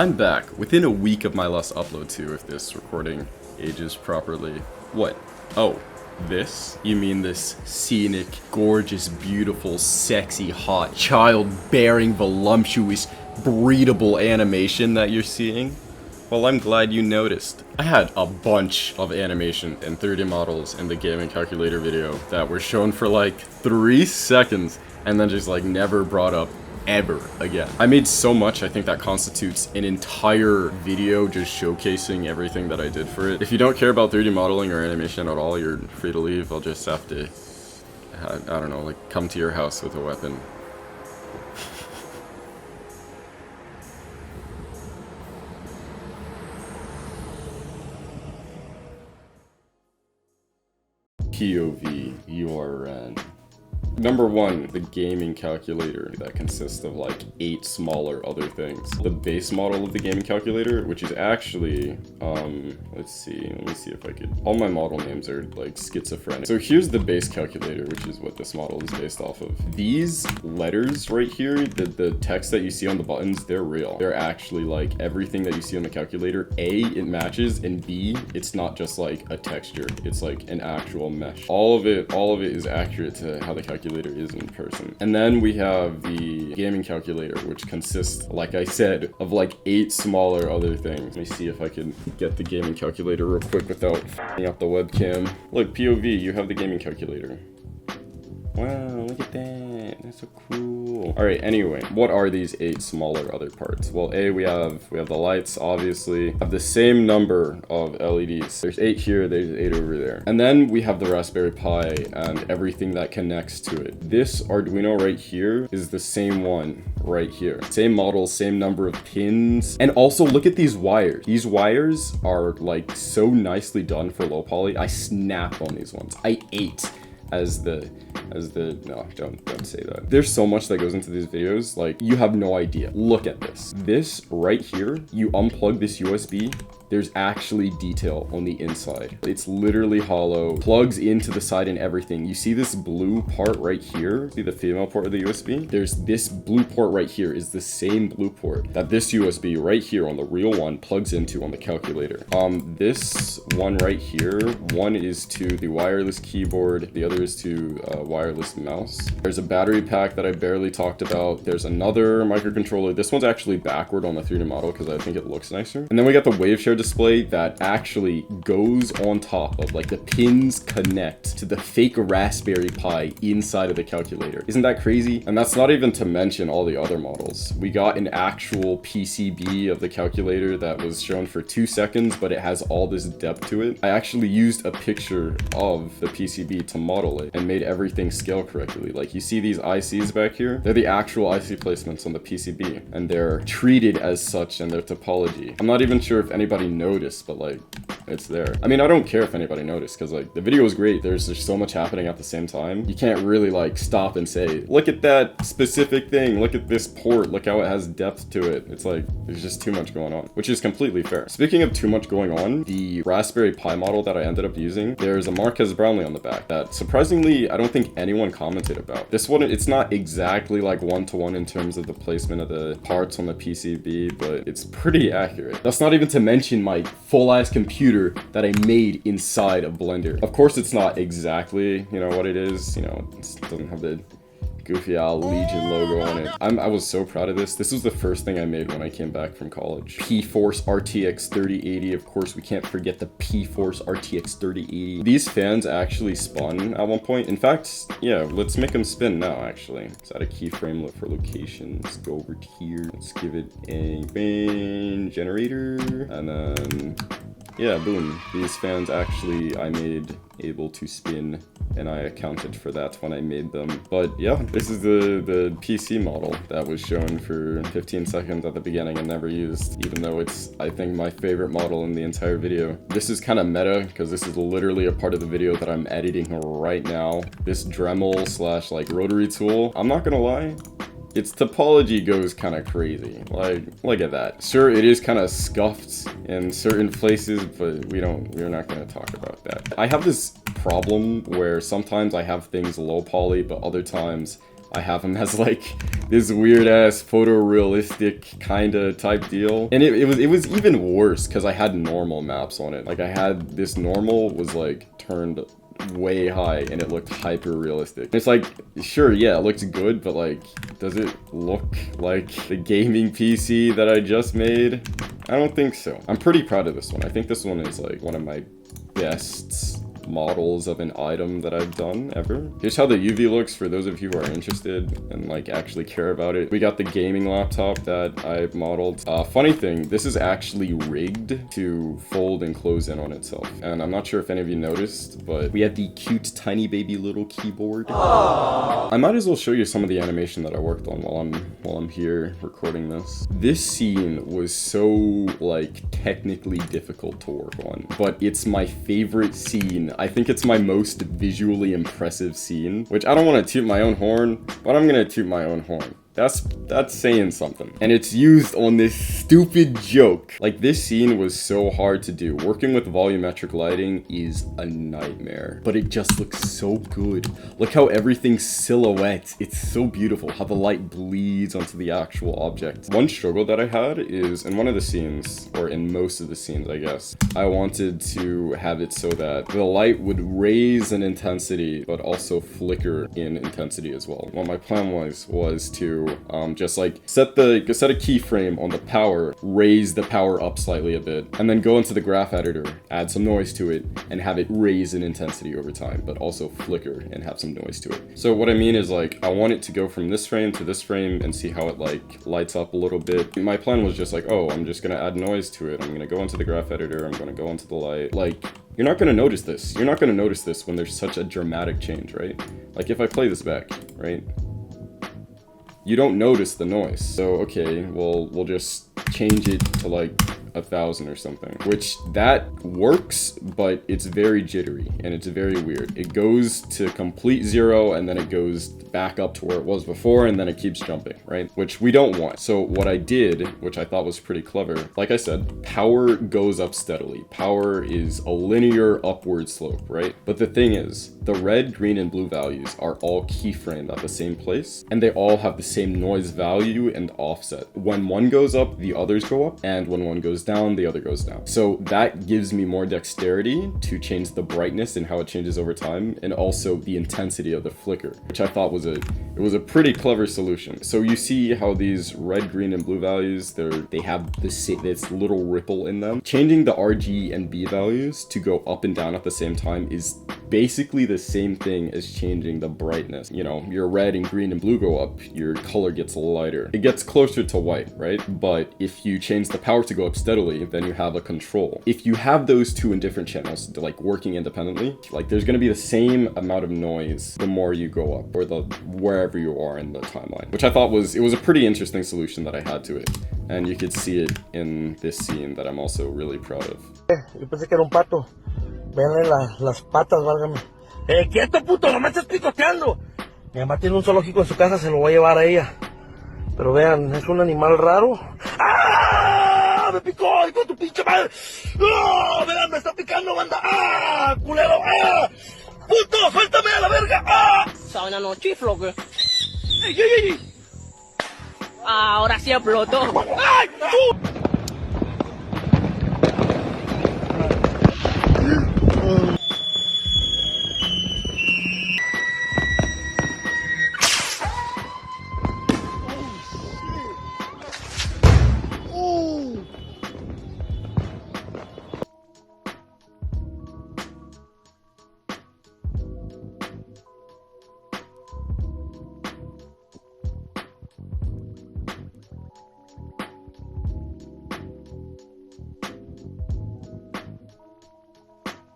I'm back within a week of my last upload too, if this recording ages properly. What? Oh, this? You mean this scenic, gorgeous, beautiful, sexy, hot, childbearing, voluptuous, breedable animation that you're seeing? Well, I'm glad you noticed. I had a bunch of animation and 3D models in the gaming calculator video that were shown for like 3 seconds and then just like never brought up ever again. I made so much, I think that constitutes an entire video just showcasing everything that I did for it. If you don't care about 3D modeling or animation at all, you're free to leave. I'll just have to, I don't know, like come to your house with a weapon. POV URN. Number 1, the gaming calculator that consists of like 8 smaller other things. The base model of the gaming calculator, which is actually, let's see, let me see if I could, all my model names are like schizophrenic. So here's the base calculator, which is what this model is based off of. These letters right here, the text that you see on the buttons, they're real. They're actually like everything that you see on the calculator. A, it matches, and B, it's not just like a texture. It's like an actual mesh. All of it is accurate to how the calculator is in person. And then we have the gaming calculator, which consists, like I said, of like 8 smaller other things. Let me see if I can get the gaming calculator real quick without f***ing up the webcam. Look, POV, you have the gaming calculator. Wow, look at that. That's so cool. All right, anyway, what are these 8 smaller other parts? Well, we have the lights, obviously. Have the same number of LEDs. There's 8 here, there's 8 over there. And then we have the Raspberry Pi and everything that connects to it. This Arduino right here is the same one right here. Same model, same number of pins. And also look at these wires. These wires are like so nicely done for low poly. I snap on these ones. I ate no, don't say that. There's so much that goes into these videos, like you have no idea. Look at this. This right here, you unplug this USB, there's actually detail on the inside. It's literally hollow, plugs into the side and everything. You see this blue part right here? See the female port of the USB? There's this blue port right here is the same blue port that this USB right here on the real one plugs into on the calculator. This one right here, one is to the wireless keyboard, the other is to wireless mouse. There's a battery pack that I barely talked about. There's another microcontroller. This one's actually backward on the 3D model because I think it looks nicer. And then we got the wave share display that actually goes on top of, like, the pins connect to the fake Raspberry Pi inside of the calculator. Isn't that crazy? And that's not even to mention all the other models. We got an actual PCB of the calculator that was shown for 2 seconds, but it has all this depth to it. I actually used a picture of the PCB to model it and made everything scale correctly. Like, you see these ICs back here? They're the actual IC placements on the PCB, and they're treated as such in their topology. I'm not even sure if anybody noticed, but like, it's there. I mean, I don't care if anybody noticed, because like, the video was great. There's just so much happening at the same time. You can't really like stop and say, look at that specific thing, look at this port, look how it has depth to it. It's like, there's just too much going on, which is completely fair. Speaking of too much going on, the Raspberry Pi model that I ended up using, there's a Marquez Brownlee on the back that surprisingly, I don't think anyone commented about. This one, it's not exactly like one-to-one in terms of the placement of the parts on the PCB, but it's pretty accurate. That's not even to mention my full-ass computer that I made inside of Blender. Of course, it's not exactly, you know, what it is. You know, it doesn't have the goofy owl Legion logo on it. I was so proud of this. This was the first thing I made when I came back from college. P-Force RTX 3080. Of course, we can't forget the P-Force RTX 3080. These fans actually spun at one point. In fact, yeah, let's make them spin now, actually. Let's add a keyframe for location. Let's go over here. Let's give it a fan generator. And then, yeah, boom. These fans actually I made able to spin, and I accounted for that when I made them. But yeah, this is the PC model that was shown for 15 seconds at the beginning and never used, even though it's, I think, my favorite model in the entire video. This is kind of meta because this is literally a part of the video that I'm editing right now. This Dremel slash like rotary tool, I'm not gonna lie, its topology goes kind of crazy. Like, look at that. Sure, it is kind of scuffed in certain places, but we're not going to talk about that. I have this problem where sometimes I have things low poly, but other times I have him as like this weird ass photorealistic kinda type deal. And it was even worse because I had normal maps on it. Like I had this normal was like turned way high and it looked hyper realistic. It's like, sure, yeah, it looks good, but like, does it look like the gaming PC that I just made? I don't think so. I'm pretty proud of this one. I think this one is like one of my best models of an item that I've done ever. Here's how the UV looks for those of you who are interested and like actually care about it. We got the gaming laptop that I modeled. Funny thing, this is actually rigged to fold and close in on itself. And I'm not sure if any of you noticed, but we have the cute tiny baby little keyboard. Aww. I might as well show you some of the animation that I worked on while I'm here recording this. This scene was so like technically difficult to work on, but it's my favorite scene. I think it's my most visually impressive scene, which I don't want to toot my own horn, but I'm gonna toot my own horn. That's saying something. And it's used on this stupid joke. Like, this scene was so hard to do. Working with volumetric lighting is a nightmare, but it just looks so good. Look how everything's silhouette. It's so beautiful how the light bleeds onto the actual object. One struggle that I had is in one of the scenes, or in most of the scenes, I guess, I wanted to have it so that the light would raise in intensity, but also flicker in intensity as well. What my plan was to just like set a keyframe on the power, raise the power up slightly a bit, and then go into the graph editor, add some noise to it, and have it raise in intensity over time, but also flicker and have some noise to it. So what I mean is like, I want it to go from this frame to this frame and see how it like lights up a little bit. My plan was just like, oh, I'm just gonna add noise to it. I'm gonna go into the graph editor, I'm gonna go into the light. Like, you're not gonna notice this. You're not gonna notice this when there's such a dramatic change, right? Like if I play this back, right? You don't notice the noise. So, okay, well, we'll just change it to like 1,000 or something, which that works, but it's very jittery and it's very weird. It goes to complete 0 and then it goes back up to where it was before and then it keeps jumping, right? Which we don't want. So what I did, which I thought was pretty clever, like I said, power goes up steadily. Power is a linear upward slope, right? But the thing is, the red, green, and blue values are all keyframed at the same place and they all have the same noise value and offset. When one goes up, the others go up, and when one goes down, the other goes down. So that gives me more dexterity to change the brightness and how it changes over time, and also the intensity of the flicker, which I thought was a pretty clever solution. So you see how these red, green, and blue values, they have this little ripple in them. Changing the RG and B values to go up and down at the same time is basically the same thing as changing the brightness. You know, your red and green and blue go up, your color gets lighter. It gets closer to white, right? But if you change the power to go up steadily, then you have a control. If you have those two in different channels, like working independently, like there's gonna be the same amount of noise the more you go up, or wherever you are in the timeline, which I thought was a pretty interesting solution that I had to it. And you could see it in this scene that I'm also really proud of. Yo pensé que era un pato. Véanle las patas, válgame. ¡Quieto, puto! ¡No me estés picoteando! Mi mamá tiene un zoológico en su casa, se lo voy a llevar a ella. Pero vean, es un animal raro. ¡Ah! ¡Me picó! ¡Hijo de tu pinche madre! ¡Oh! ¡Vean, me está picando, banda! ¡Ah! ¡Culero! ¡Ah! ¡Puto! ¡Suéltame a la verga! ¡Ah! Saben, no chiflo, que. ¡Ey, ey, ey! Ahora sí explotó. ¡Ay! ¡Tú!